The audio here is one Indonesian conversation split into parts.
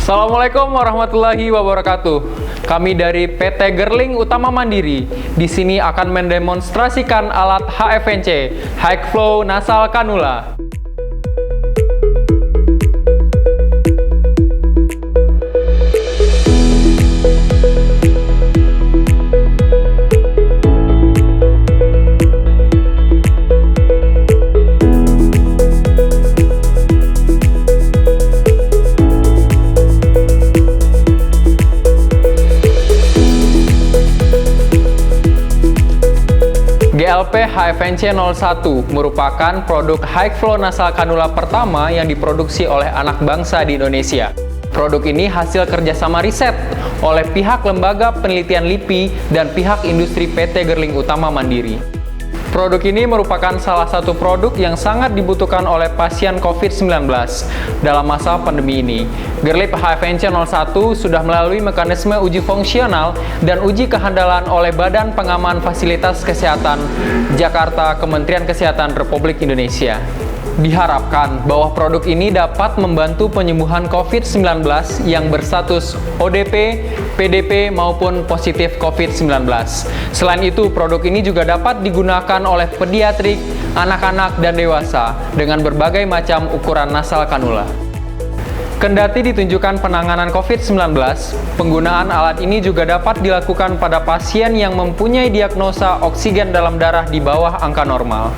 Assalamualaikum warahmatullahi wabarakatuh. Kami dari PT Gerling Utama Mandiri di sini akan mendemonstrasikan alat HFNC, High Flow Nasal Cannula. GLP HFNC 01 merupakan produk High Flow Nasal Cannula pertama yang diproduksi oleh anak bangsa di Indonesia. Produk ini hasil kerjasama riset oleh pihak Lembaga Penelitian LIPI dan pihak industri PT Gerling Utama Mandiri. Produk ini merupakan salah satu produk yang sangat dibutuhkan oleh pasien COVID-19 dalam masa pandemi ini. Gerling HFNC 01 sudah melalui mekanisme uji fungsional dan uji kehandalan oleh Badan Pengaman Fasilitas Kesehatan Jakarta Kementerian Kesehatan Republik Indonesia. Diharapkan bahwa produk ini dapat membantu penyembuhan COVID-19 yang berstatus ODP, PDP maupun positif COVID-19. Selain itu, produk ini juga dapat digunakan oleh pediatrik, anak-anak, dan dewasa dengan berbagai macam ukuran nasal cannula. Kendati ditunjukkan penanganan COVID-19, penggunaan alat ini juga dapat dilakukan pada pasien yang mempunyai diagnosa oksigen dalam darah di bawah angka normal.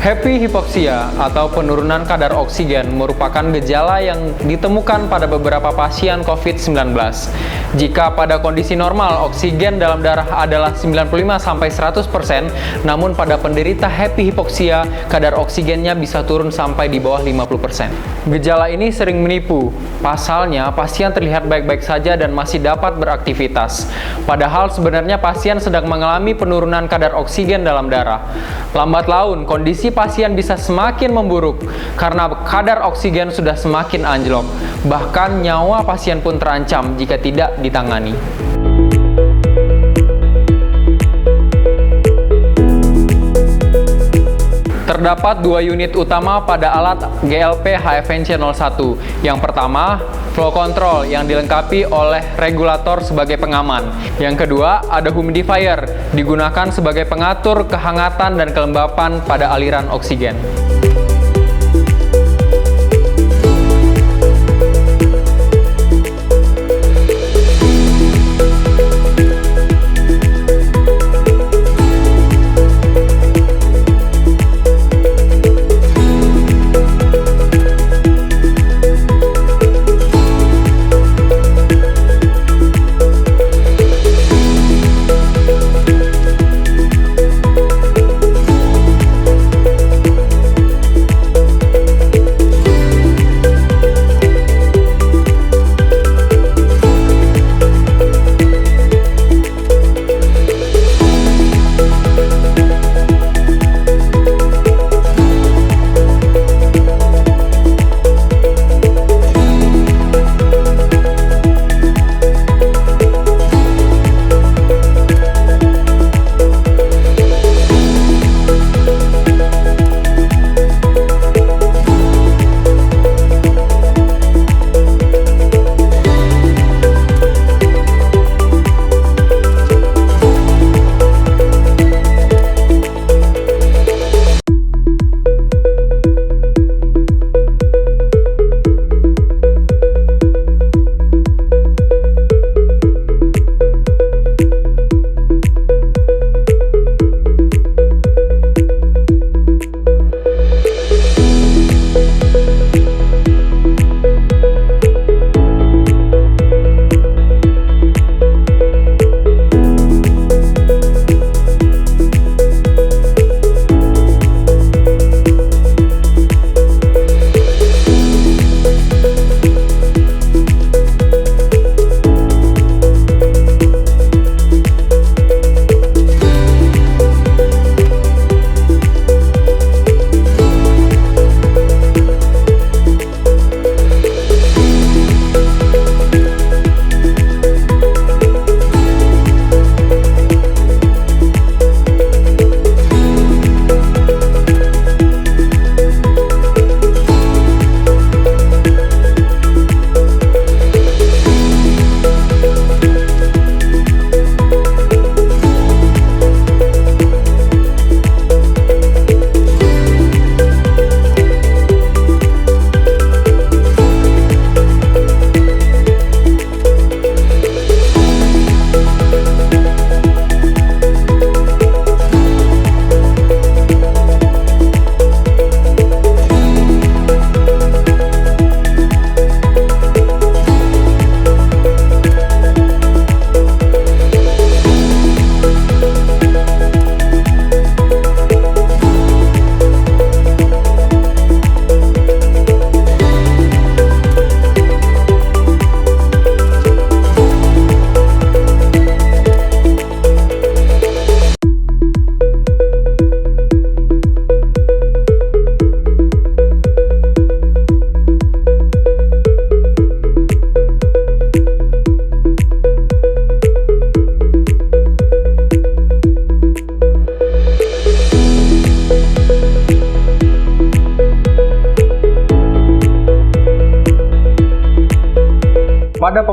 Happy hipoksia atau penurunan kadar oksigen merupakan gejala yang ditemukan pada beberapa pasien COVID-19. Jika pada kondisi normal oksigen dalam darah adalah 95-100%, namun pada penderita happy hipoksia kadar oksigennya bisa turun sampai di bawah 50%. Gejala ini sering menipu. Pasalnya, pasien terlihat baik-baik saja dan masih dapat beraktivitas. Padahal sebenarnya pasien sedang mengalami penurunan kadar oksigen dalam darah. Lambat laun, kondisi pasien bisa semakin memburuk karena kadar oksigen sudah semakin anjlok. Bahkan nyawa pasien pun terancam jika tidak ditangani. Terdapat dua unit utama pada alat GLP HFNC 01. Yang pertama, flow control yang dilengkapi oleh regulator sebagai pengaman. Yang kedua, ada humidifier, digunakan sebagai pengatur kehangatan dan kelembapan pada aliran oksigen.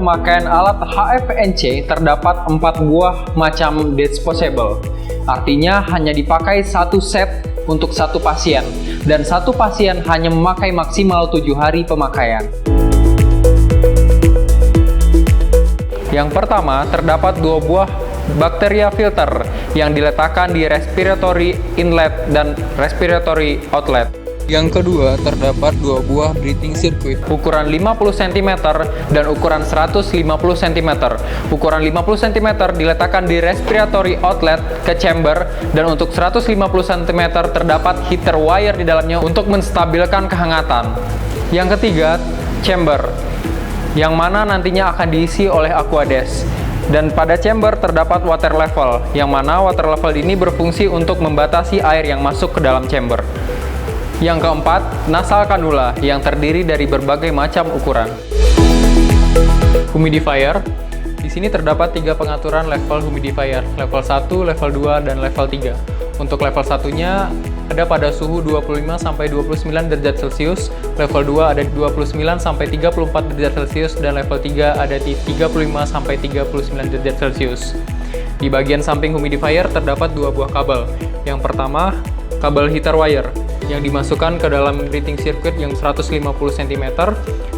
pemakaian alat HFNC terdapat 4 buah macam disposable. Artinya hanya dipakai satu set untuk satu pasien, dan satu pasien hanya memakai maksimal 7 hari pemakaian. Yang pertama, terdapat 2 buah bacteria filter yang diletakkan di respiratory inlet dan respiratory outlet. Yang kedua, terdapat 2 buah breathing circuit Ukuran 50 cm dan ukuran 150 cm. Ukuran 50 cm diletakkan di respiratory outlet ke chamber, dan untuk 150 cm terdapat heater wire di dalamnya untuk menstabilkan kehangatan. Yang ketiga, chamber, yang mana nantinya akan diisi oleh Aquades. Dan pada chamber terdapat water level, yang mana water level ini berfungsi untuk membatasi air yang masuk ke dalam chamber. Yang keempat, nasal cannula yang terdiri dari berbagai macam ukuran. Humidifier. Di sini terdapat 3 pengaturan level humidifier, level 1, level 2, dan level 3. Untuk level 1-nya ada pada suhu 25 sampai 29 derajat Celcius, level 2 ada 29 sampai 34 derajat Celcius, dan level 3 ada di 35 sampai 39 derajat Celcius. Di bagian samping humidifier terdapat 2 buah kabel. Yang pertama, kabel heater wire yang dimasukkan ke dalam breathing circuit yang 150 cm,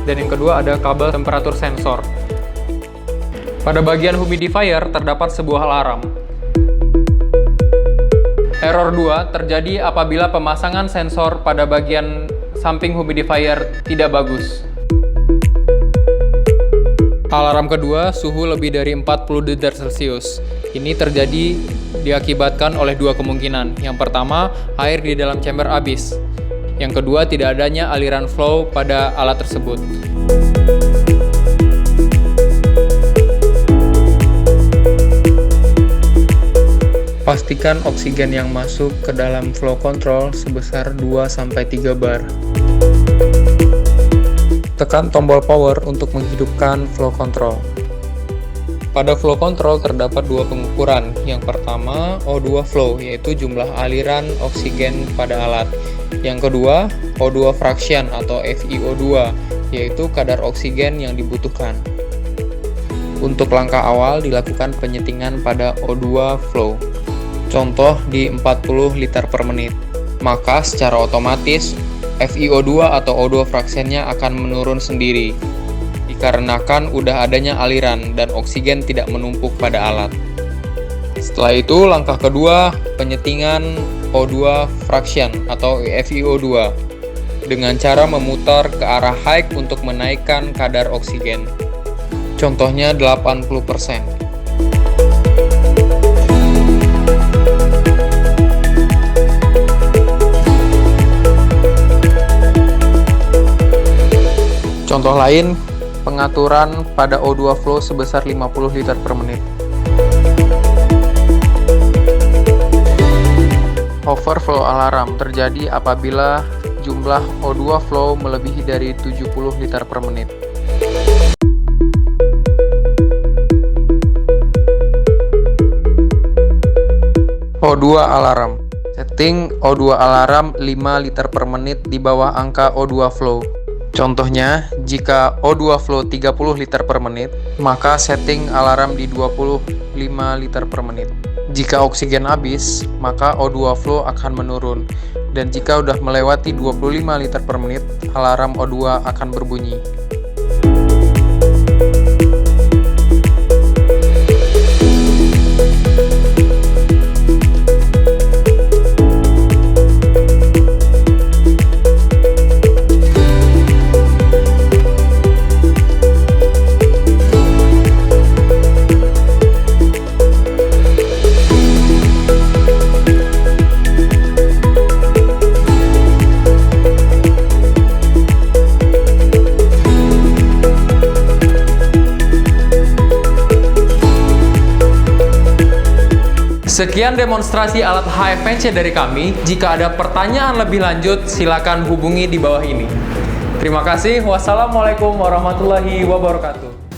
dan yang kedua ada kabel temperatur sensor. Pada bagian humidifier terdapat sebuah alarm. Error 2 terjadi apabila pemasangan sensor pada bagian samping humidifier tidak bagus. Alarm kedua, suhu lebih dari 40 derajat Celcius. Ini terjadi diakibatkan oleh 2 kemungkinan. Yang pertama, air di dalam chamber habis. Yang kedua, tidak adanya aliran flow pada alat tersebut. Pastikan oksigen yang masuk ke dalam flow control sebesar 2-3 bar. Tekan tombol power untuk menghidupkan flow control. Pada flow control terdapat 2 pengukuran. Yang pertama, O2 flow, yaitu jumlah aliran oksigen pada alat. Yang kedua, O2 fraction atau FiO2, yaitu kadar oksigen yang dibutuhkan. Untuk langkah awal dilakukan penyetingan pada O2 flow. Contoh di 40 liter per menit. Maka secara otomatis FiO2 atau O2 fractionnya akan menurun sendiri, dikarenakan udah adanya aliran dan oksigen tidak menumpuk pada alat. Setelah itu, langkah kedua, penyetingan O2 fraction atau FiO2 dengan cara memutar ke arah high untuk menaikkan kadar oksigen. Contohnya 80%. Contoh lain, pengaturan pada O2 flow sebesar 50 liter per menit. Overflow alarm terjadi apabila jumlah O2 flow melebihi dari 70 liter per menit. O2 alarm. Setting O2 alarm 5 liter per menit di bawah angka O2 flow. Contohnya, jika O2 flow 30 liter per menit, maka setting alarm di 25 liter per menit. Jika oksigen habis, maka O2 flow akan menurun. Dan jika udah melewati 25 liter per menit, alarm O2 akan berbunyi. Sekian demonstrasi alat HFNC dari kami. Jika ada pertanyaan lebih lanjut, silakan hubungi di bawah ini. Terima kasih. Wassalamualaikum warahmatullahi wabarakatuh.